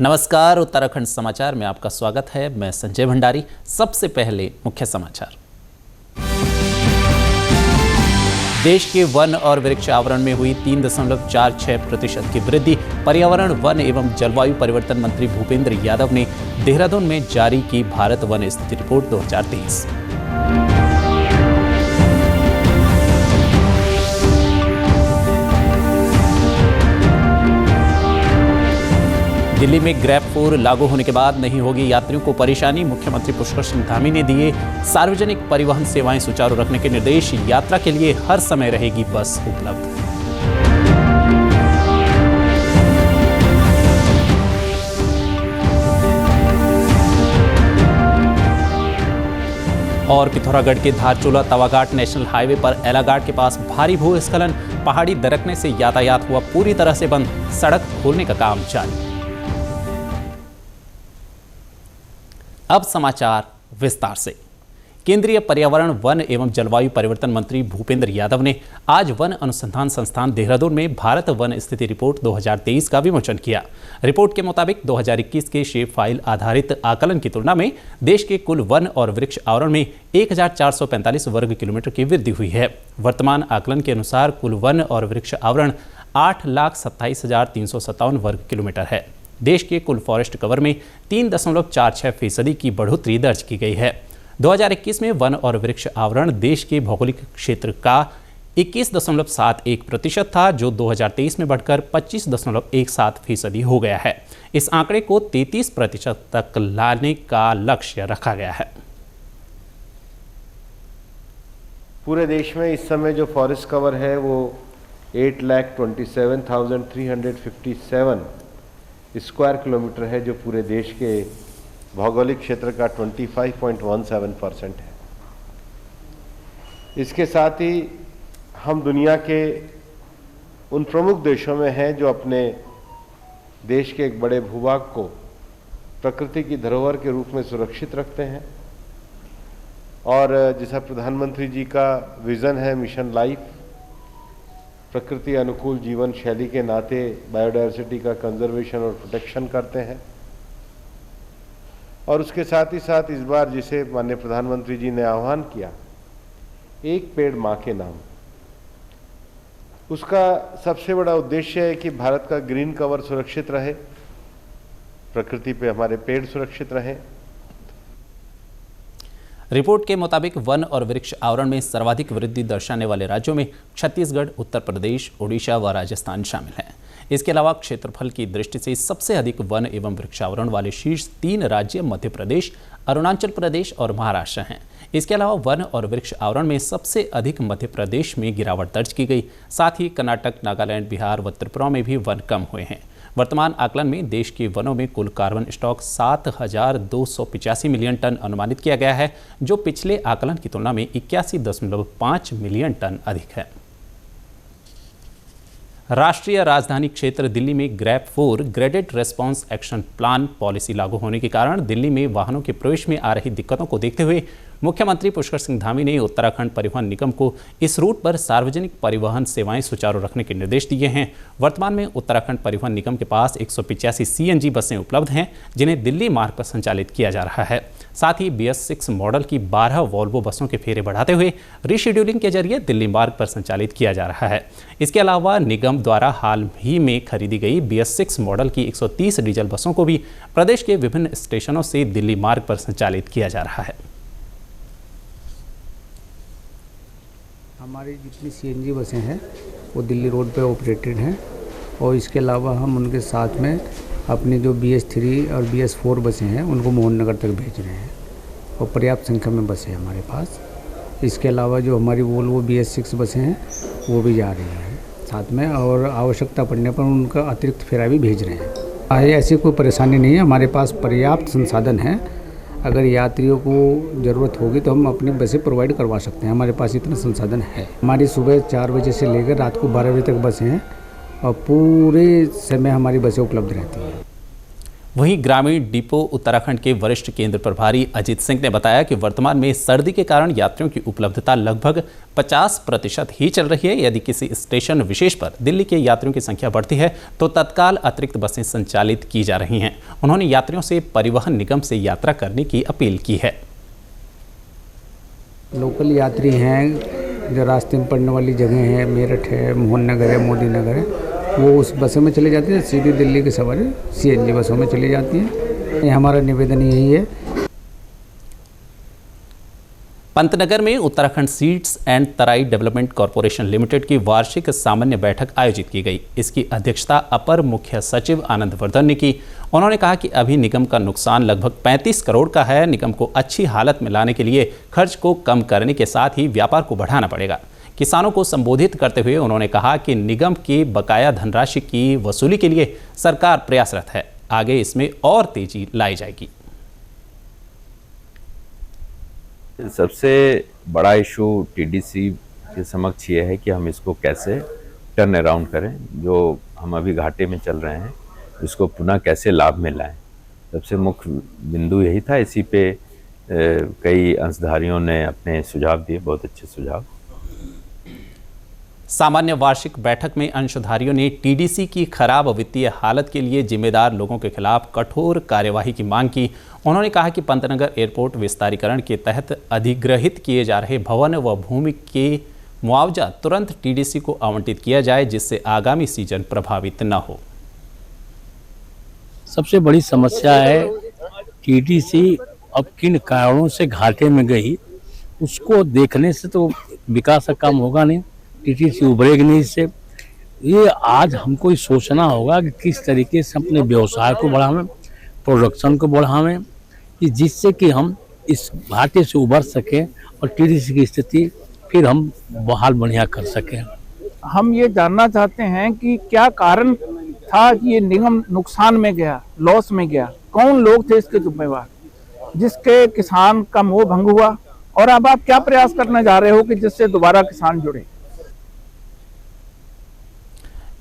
नमस्कार, उत्तराखंड समाचार में आपका स्वागत है। मैं संजय भंडारी। सबसे पहले मुख्य समाचार। देश के वन और वृक्ष आवरण में हुई 3.46% की वृद्धि। पर्यावरण, वन एवं जलवायु परिवर्तन मंत्री भूपेंद्र यादव ने देहरादून में जारी की भारत वन स्थिति रिपोर्ट 2023। दिल्ली में ग्रैब 4 लागू होने के बाद नहीं होगी यात्रियों को परेशानी। मुख्यमंत्री पुष्कर सिंह धामी ने दिए सार्वजनिक परिवहन सेवाएं सुचारू रखने के निर्देश। यात्रा के लिए हर समय रहेगी बस उपलब्ध। और पिथौरागढ़ के धारचूला तवाघाट नेशनल हाईवे पर एलाघाट के पास भारी भूस्खलन। पहाड़ी दरकने से यातायात हुआ पूरी तरह से बंद। सड़क खोलने का काम जारी। अब समाचार विस्तार से। केंद्रीय पर्यावरण, वन एवं जलवायु परिवर्तन मंत्री भूपेंद्र यादव ने आज वन अनुसंधान संस्थान देहरादून में भारत वन स्थिति रिपोर्ट 2023 का विमोचन किया। रिपोर्ट के मुताबिक 2021 के शेप फाइल आधारित आकलन की तुलना में देश के कुल वन और वृक्ष आवरण में 1445 वर्ग किलोमीटर की वृद्धि हुई है। वर्तमान आकलन के अनुसार कुल वन और वृक्ष आवरण 8,27,357 वर्ग किलोमीटर है। देश के कुल फॉरेस्ट कवर में 3.46% की बढ़ोतरी दर्ज की गई है। 2021 में वन और वृक्ष आवरण देश के भौगोलिक क्षेत्र का 21.71% था, जो 2023 में बढ़कर 25.17% हो गया है। इस आंकड़े को 33% तक लाने का लक्ष्य रखा गया है। पूरे देश में इस समय जो फॉरेस्ट कवर है वो 8,27,357 स्क्वायर किलोमीटर है, जो पूरे देश के भौगोलिक क्षेत्र का 25.17% है। इसके साथ ही हम दुनिया के उन प्रमुख देशों में हैं जो अपने देश के एक बड़े भूभाग को प्रकृति की धरोहर के रूप में सुरक्षित रखते हैं। और जैसा प्रधानमंत्री जी का विज़न है मिशन लाइफ, प्रकृति अनुकूल जीवन शैली के नाते बायोडायवर्सिटी का कंजर्वेशन और प्रोटेक्शन करते हैं। और उसके साथ ही साथ इस बार जिसे माननीय प्रधानमंत्री जी ने आह्वान किया, एक पेड़ मां के नाम, उसका सबसे बड़ा उद्देश्य है कि भारत का ग्रीन कवर सुरक्षित रहे, प्रकृति पे हमारे पेड़ सुरक्षित रहें। रिपोर्ट के मुताबिक वन और वृक्ष आवरण में सर्वाधिक वृद्धि दर्शाने वाले राज्यों में छत्तीसगढ़, उत्तर प्रदेश, ओडिशा व राजस्थान शामिल हैं। इसके अलावा क्षेत्रफल की दृष्टि से सबसे अधिक वन एवं वृक्षावरण वाले शीर्ष 3 राज्य मध्य प्रदेश, अरुणाचल प्रदेश और महाराष्ट्र हैं। इसके अलावा वन और वृक्ष आवरण में सबसे अधिक मध्य प्रदेश में गिरावट दर्ज की गई। साथ ही कर्नाटक, नागालैंड, बिहार व त्रिपुरा में भी वन कम हुए हैं। वर्तमान आकलन में देश के वनों में कुल कार्बन स्टॉक 7,285 मिलियन टन अनुमानित किया गया है, जो पिछले आकलन की तुलना में 81.5 मिलियन टन अधिक है। राष्ट्रीय राजधानी क्षेत्र दिल्ली में grab 4 graded response action plan policy लागू होने के कारण दिल्ली में वाहनों के प्रवेश में आ रही दिक्कतों को देखते हुए मुख्यमंत्री पुष्कर सिंह धामी ने उत्तराखंड परिवहन निगम को इस रूट पर सार्वजनिक परिवहन सेवाएं सुचारू रखने के निर्देश दिए हैं। वर्तमान में उत्तराखंड परिवहन निगम के पास 185 CNG बसें उपलब्ध हैं, जिन्हें दिल्ली मार्ग पर संचालित किया जा रहा है। साथ ही BS6 मॉडल की 12 वॉल्वो बसों के फेरे बढ़ाते हुए रीशेड्यूलिंग के जरिए दिल्ली मार्ग पर संचालित किया जा रहा है। इसके अलावा निगम द्वारा हाल ही में खरीदी गई BS6 मॉडल की 130 डीजल बसों को भी प्रदेश के विभिन्न स्टेशनों से दिल्ली मार्ग पर संचालित किया जा रहा है। हमारी जितनी CNG बसें हैं वो दिल्ली रोड पे ऑपरेटेड हैं, और इसके अलावा हम उनके साथ में अपनी जो BS3 और BS4 बसें हैं उनको मोहन नगर तक भेज रहे हैं, और पर्याप्त संख्या में बसें हैं हमारे पास। इसके अलावा जो हमारी वोल्वो BS6 बसें हैं वो भी जा रही हैं साथ में, और आवश्यकता पड़ने पर उनका अतिरिक्त फेरा भी भेज रहे हैं। ऐसी कोई परेशानी नहीं है, हमारे पास पर्याप्त संसाधन हैं। अगर यात्रियों को ज़रूरत होगी तो हम अपनी बसें प्रोवाइड करवा सकते हैं, हमारे पास इतना संसाधन है। हमारी सुबह 4 बजे से लेकर रात को 12 बजे तक बसें हैं, और पूरे समय हमारी बसें उपलब्ध रहती हैं। वहीं ग्रामीण डिपो उत्तराखंड के वरिष्ठ केंद्र प्रभारी अजीत सिंह ने बताया कि वर्तमान में सर्दी के कारण यात्रियों की उपलब्धता लगभग 50% ही चल रही है। यदि किसी स्टेशन विशेष पर दिल्ली के यात्रियों की संख्या बढ़ती है तो तत्काल अतिरिक्त बसें संचालित की जा रही हैं। उन्होंने यात्रियों से परिवहन निगम से यात्रा करने की अपील की है। लोकल यात्री हैं जो रास्ते में पड़ने वाली जगह है, मेरठ है, मोहन नगर है, मोदी नगर है, वो उस बसों में चले जाते हैं। सीधी दिल्ली की सवारी CNG बसों में चली जाती हैं। हमारा निवेदन यही है। पंतनगर में Uttarakhand seeds and Terai development corporation limited की वार्षिक सामान्य बैठक आयोजित की गई। इसकी अध्यक्षता अपर मुख्य सचिव आनंद वर्धन ने की। उन्होंने कहा कि अभी निगम का नुकसान लगभग 35 करोड़ का है। निगम को अच्छी हालत में लाने के लिए खर्च को कम करने के साथ ही व्यापार को बढ़ाना पड़ेगा। किसानों को संबोधित करते हुए उन्होंने कहा कि निगम की बकाया धनराशि की वसूली के लिए सरकार प्रयासरत है। आगे इसमें और तेजी लाई जाएगी। सबसे बड़ा इशू TDC के समक्ष ये है कि हम इसको कैसे टर्न अराउंड करें। जो हम अभी घाटे में चल रहे हैं इसको पुनः कैसे लाभ में लाएं, सबसे मुख्य बिंदु यही था। इसी पे कई अंशधारियों ने अपने सुझाव दिए, बहुत अच्छे सुझाव। सामान्य वार्षिक बैठक में अंशधारियों ने TDC की खराब वित्तीय हालत के लिए जिम्मेदार लोगों के खिलाफ कठोर कार्यवाही की मांग की। उन्होंने कहा कि पंतनगर एयरपोर्ट विस्तारीकरण के तहत अधिग्रहित किए जा रहे भवन व भूमि के मुआवजा तुरंत TDC को आवंटित किया जाए, जिससे आगामी सीजन प्रभावित न हो। सबसे बड़ी समस्या है TDC अब किन कारणों से घाटे में गई, उसको देखने से तो विकास का काम होगा नहीं, TDC उभरेगी नहीं इससे। ये आज हमको सोचना होगा कि किस तरीके से अपने व्यवसाय को बढ़ावें, प्रोडक्शन को बढ़ावें, कि जिससे कि हम इस घाटे से उभर सकें और TDC की स्थिति फिर हम बहाल बढ़िया कर सकें। हम ये जानना चाहते हैं कि क्या कारण था कि ये निगम नुकसान में गया, लॉस में गया, कौन लोग थे इसके जिम्मेवार, जिसके किसान का मोह भंग हुआ, और अब आप क्या प्रयास करने जा रहे हो कि जिससे दोबारा किसान जुड़े।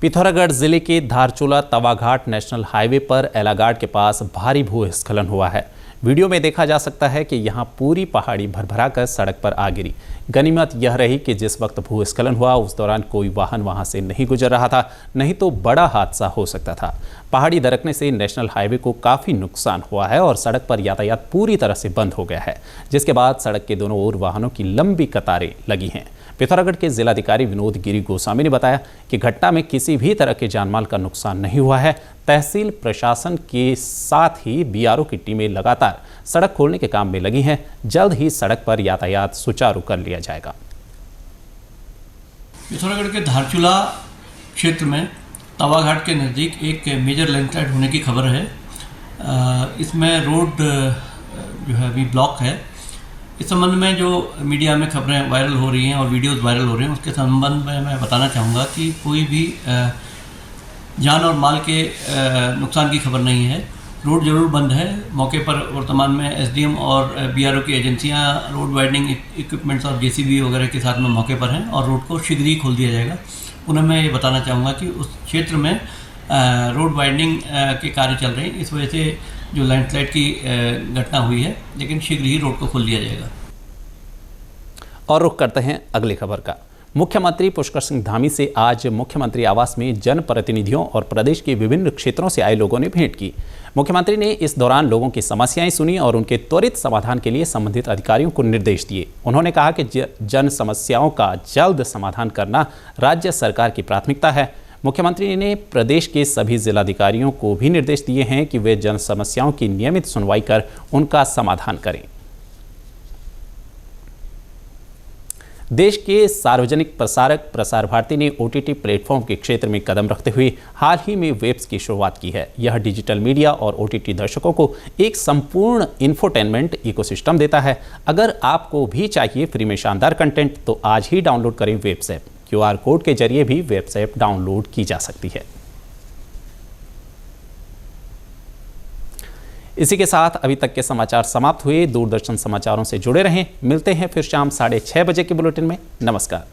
पिथौरागढ़ जिले के धारचूला तवाघाट नेशनल हाईवे पर एलागाड़ के पास भारी भूस्खलन हुआ है। वीडियो में देखा जा सकता है कि यहां पूरी पहाड़ी भरभरा कर सड़क पर आ गिरी। गनीमत यह रही कि जिस वक्त भूस्खलन हुआ उस दौरान कोई वाहन वहां से नहीं गुजर रहा था, नहीं तो बड़ा हादसा हो सकता था। पहाड़ी दरकने से नेशनल हाईवे को काफ़ी नुकसान हुआ है और सड़क पर यातायात पूरी तरह से बंद हो गया है, जिसके बाद सड़क के दोनों ओर वाहनों की लंबी कतारें लगी हैं। पिथौरागढ़ के जिलाधिकारी विनोद गिरी गोस्वामी ने बताया कि घटना में किसी भी तरह के जानमाल का नुकसान नहीं हुआ है। तहसील प्रशासन के साथ ही BRO की टीमें लगातार सड़क खोलने के काम में लगी हैं। जल्द ही सड़क पर यातायात सुचारू कर लिया जाएगा। पिथौरागढ़ के धारचूला क्षेत्र में तवाघाट के नज़दीक एक मेजर लैंडस्लाइड होने की खबर है। इसमें रोड जो है अभी ब्लॉक है। इस संबंध में जो मीडिया में खबरें वायरल हो रही हैं और वीडियोस वायरल हो रहे हैं, उसके संबंध में मैं बताना चाहूँगा कि कोई भी जान और माल के नुकसान की खबर नहीं है। रोड जरूर बंद है। मौके पर वर्तमान में SDM और BRO की एजेंसियां रोड वाइडनिंग इक्विपमेंट्स और JCB वगैरह के साथ में मौके पर हैं और रोड को शीघ्र ही खोल दिया जाएगा। उन्हें मैं ये बताना चाहूँगा कि उस क्षेत्र में रोड वाइडनिंग के कार्य चल रहे हैं। इस वजह से जो लैंडस्लाइड की घटना हुई है, लेकिन शीघ्र ही रोड को खोल दिया जाएगा। और रुख करते हैं अगली खबर का। मुख्यमंत्री पुष्कर सिंह धामी से आज मुख्यमंत्री आवास में जनप्रतिनिधियों और प्रदेश के विभिन्न क्षेत्रों से आए लोगों ने भेंट की। मुख्यमंत्री ने इस दौरान लोगों की समस्याएं सुनी और उनके त्वरित समाधान के लिए संबंधित अधिकारियों को निर्देश दिए। उन्होंने कहा कि जन समस्याओं का जल्द समाधान करना राज्य सरकार की प्राथमिकता है। मुख्यमंत्री ने प्रदेश के सभी जिलाधिकारियों को भी निर्देश दिए हैं कि वे जन समस्याओं की नियमित सुनवाई कर उनका समाधान करें। देश के सार्वजनिक प्रसारक प्रसार भारती ने OTT प्लेटफॉर्म के क्षेत्र में कदम रखते हुए हाल ही में वेब्स की शुरुआत की है। यह डिजिटल मीडिया और OTT दर्शकों को एक संपूर्ण इंफोटेनमेंट इकोसिस्टम देता है। अगर आपको भी चाहिए फ्री में शानदार कंटेंट तो आज ही डाउनलोड करें वेब्स ऐप। QR कोड के जरिए भी वेब्स ऐप डाउनलोड की जा सकती है। इसी के साथ अभी तक के समाचार समाप्त हुए। दूरदर्शन समाचारों से जुड़े रहें। मिलते हैं फिर शाम 6:30 बजे के बुलेटिन में। नमस्कार।